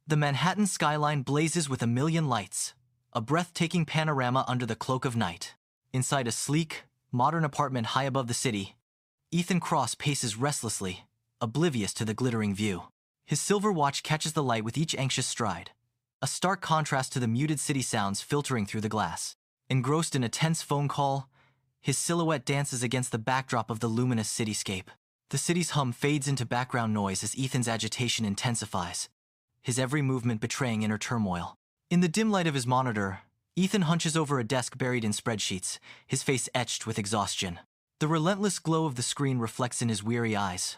The Manhattan skyline blazes with a million lights, a breathtaking panorama under the cloak of night. Inside a sleek, modern apartment high above the city, Ethan Cross paces restlessly, oblivious to the glittering view. His silver watch catches the light with each anxious stride, a stark contrast to the muted city sounds filtering through the glass. Engrossed in a tense phone call, his silhouette dances against the backdrop of the luminous cityscape. The city's hum fades into background noise as Ethan's agitation intensifies, his every movement betraying inner turmoil. In the dim light of his monitor, Ethan hunches over a desk buried in spreadsheets, his face etched with exhaustion. The relentless glow of the screen reflects in his weary eyes,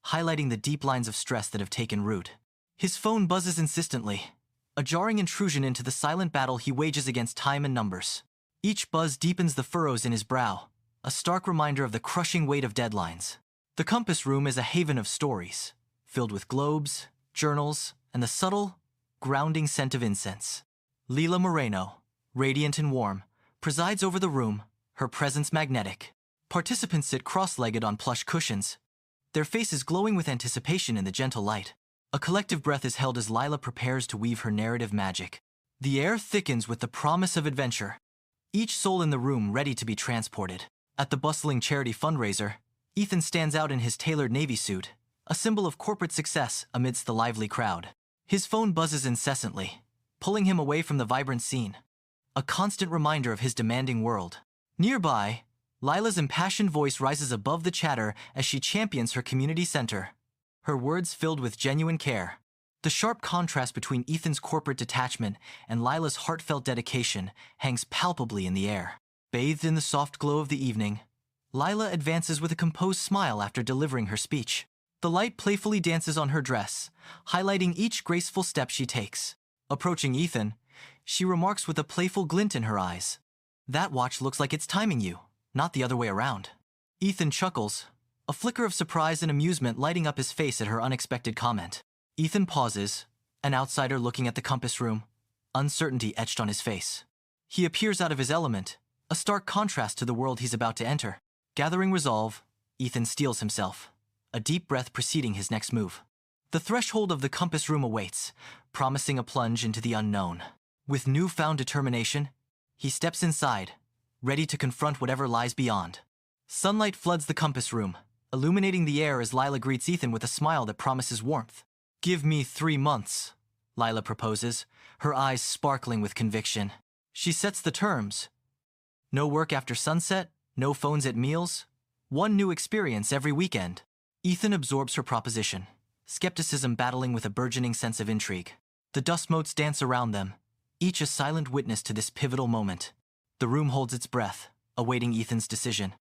highlighting the deep lines of stress that have taken root. His phone buzzes insistently, a jarring intrusion into the silent battle he wages against time and numbers. Each buzz deepens the furrows in his brow, a stark reminder of the crushing weight of deadlines. The Compass Room is a haven of stories, filled with globes, journals, and the subtle, grounding scent of incense. Lila Moreno, radiant and warm, presides over the room, her presence magnetic. Participants sit cross-legged on plush cushions, their faces glowing with anticipation in the gentle light. A collective breath is held as Lila prepares to weave her narrative magic. The air thickens with the promise of adventure, each soul in the room ready to be transported. At the bustling charity fundraiser, Ethan stands out in his tailored navy suit, a symbol of corporate success amidst the lively crowd. His phone buzzes incessantly, pulling him away from the vibrant scene, a constant reminder of his demanding world. Nearby, Lila's impassioned voice rises above the chatter as she champions her community center, her words filled with genuine care. The sharp contrast between Ethan's corporate detachment and Lila's heartfelt dedication hangs palpably in the air. Bathed in the soft glow of the evening, Lila advances with a composed smile after delivering her speech. The light playfully dances on her dress, highlighting each graceful step she takes. Approaching Ethan, she remarks with a playful glint in her eyes, "That watch looks like it's timing you, not the other way around." Ethan chuckles, a flicker of surprise and amusement lighting up his face at her unexpected comment. Ethan pauses, an outsider looking at the Compass Room, uncertainty etched on his face. He appears out of his element, a stark contrast to the world he's about to enter. Gathering resolve, Ethan steels himself, a deep breath preceding his next move. The threshold of the Compass Room awaits, promising a plunge into the unknown. With newfound determination, he steps inside, ready to confront whatever lies beyond. Sunlight floods the Compass Room, illuminating the air as Lila greets Ethan with a smile that promises warmth. "Give me 3 months," Lila proposes, her eyes sparkling with conviction. She sets the terms. No work after sunset, no phones at meals, one new experience every weekend. Ethan absorbs her proposition, skepticism battling with a burgeoning sense of intrigue. The dust motes dance around them, each a silent witness to this pivotal moment. The room holds its breath, awaiting Ethan's decision,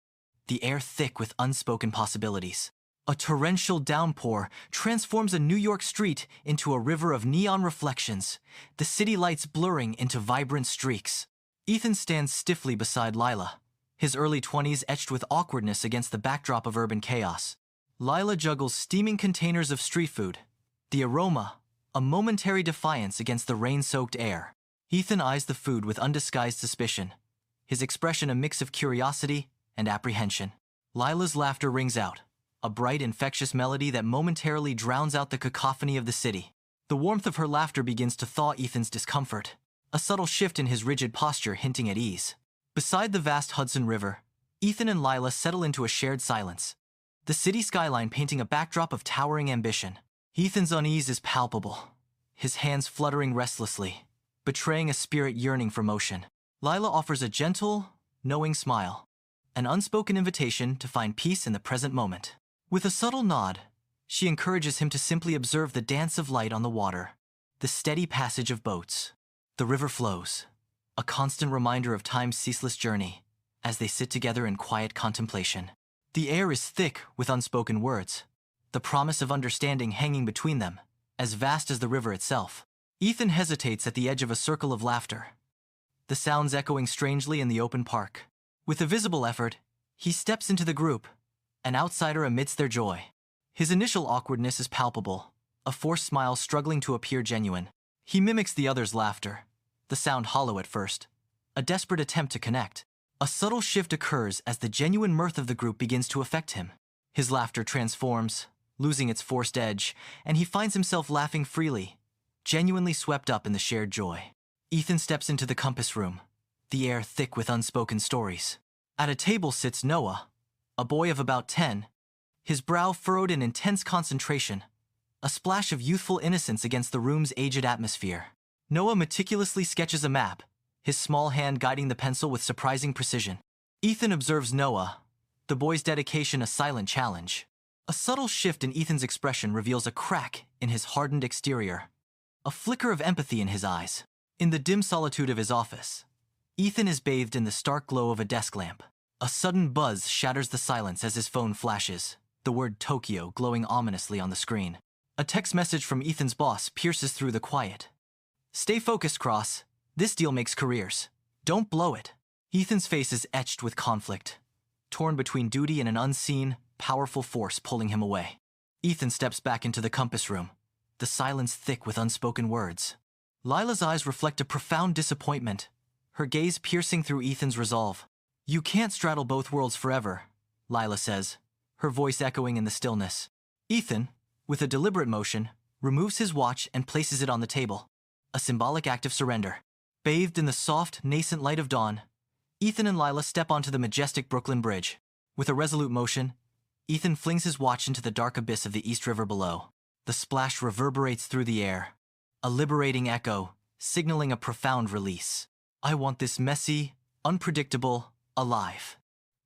the air thick with unspoken possibilities. A torrential downpour transforms a New York street into a river of neon reflections, the city lights blurring into vibrant streaks. Ethan stands stiffly beside Lila, his early 20s etched with awkwardness against the backdrop of urban chaos. Lila juggles steaming containers of street food, the aroma, a momentary defiance against the rain-soaked air. Ethan eyes the food with undisguised suspicion, his expression a mix of curiosity and apprehension. Lila's laughter rings out, a bright, infectious melody that momentarily drowns out the cacophony of the city. The warmth of her laughter begins to thaw Ethan's discomfort, a subtle shift in his rigid posture hinting at ease. Beside the vast Hudson River, Ethan and Lila settle into a shared silence, the city skyline painting a backdrop of towering ambition. Ethan's unease is palpable, his hands fluttering restlessly, betraying a spirit yearning for motion. Lila offers a gentle, knowing smile, an unspoken invitation to find peace in the present moment. With a subtle nod, she encourages him to simply observe the dance of light on the water, the steady passage of boats. The river flows, a constant reminder of time's ceaseless journey, as they sit together in quiet contemplation. The air is thick with unspoken words, the promise of understanding hanging between them, as vast as the river itself. Ethan hesitates at the edge of a circle of laughter, the sounds echoing strangely in the open park. With a visible effort, he steps into the group, an outsider amidst their joy. His initial awkwardness is palpable, a forced smile struggling to appear genuine. He mimics the others' laughter, the sound hollow at first, a desperate attempt to connect. A subtle shift occurs as the genuine mirth of the group begins to affect him. His laughter transforms, losing its forced edge, and he finds himself laughing freely, genuinely swept up in the shared joy. Ethan steps into the compass room, the air thick with unspoken stories. At a table sits Noah, a boy of about 10, his brow furrowed in intense concentration, a splash of youthful innocence against the room's aged atmosphere. Noah meticulously sketches a map, his small hand guiding the pencil with surprising precision. Ethan observes Noah, the boy's dedication a silent challenge. A subtle shift in Ethan's expression reveals a crack in his hardened exterior, a flicker of empathy in his eyes. In the dim solitude of his office, Ethan is bathed in the stark glow of a desk lamp. A sudden buzz shatters the silence as his phone flashes, the word Tokyo glowing ominously on the screen. A text message from Ethan's boss pierces through the quiet. "Stay focused, Cross. This deal makes careers. Don't blow it." Ethan's face is etched with conflict, torn between duty and an unseen, powerful force pulling him away. Ethan steps back into the compass room, the silence thick with unspoken words. Lila's eyes reflect a profound disappointment, her gaze piercing through Ethan's resolve. "You can't straddle both worlds forever," Lila says, her voice echoing in the stillness. Ethan, with a deliberate motion, removes his watch and places it on the table, a symbolic act of surrender. Bathed in the soft, nascent light of dawn, Ethan and Lila step onto the majestic Brooklyn Bridge. With a resolute motion, Ethan flings his watch into the dark abyss of the East River below. The splash reverberates through the air, a liberating echo, signaling a profound release. "I want this messy, unpredictable, alive,"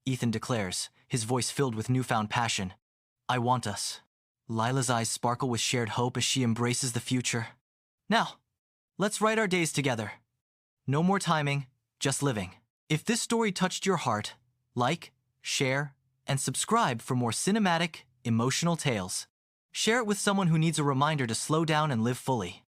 Ethan declares, his voice filled with newfound passion. "I want us." Lila's eyes sparkle with shared hope as she embraces the future. "Now, let's write our days together. No more timing, just living." If this story touched your heart, like, share, and subscribe for more cinematic, emotional tales. Share it with someone who needs a reminder to slow down and live fully.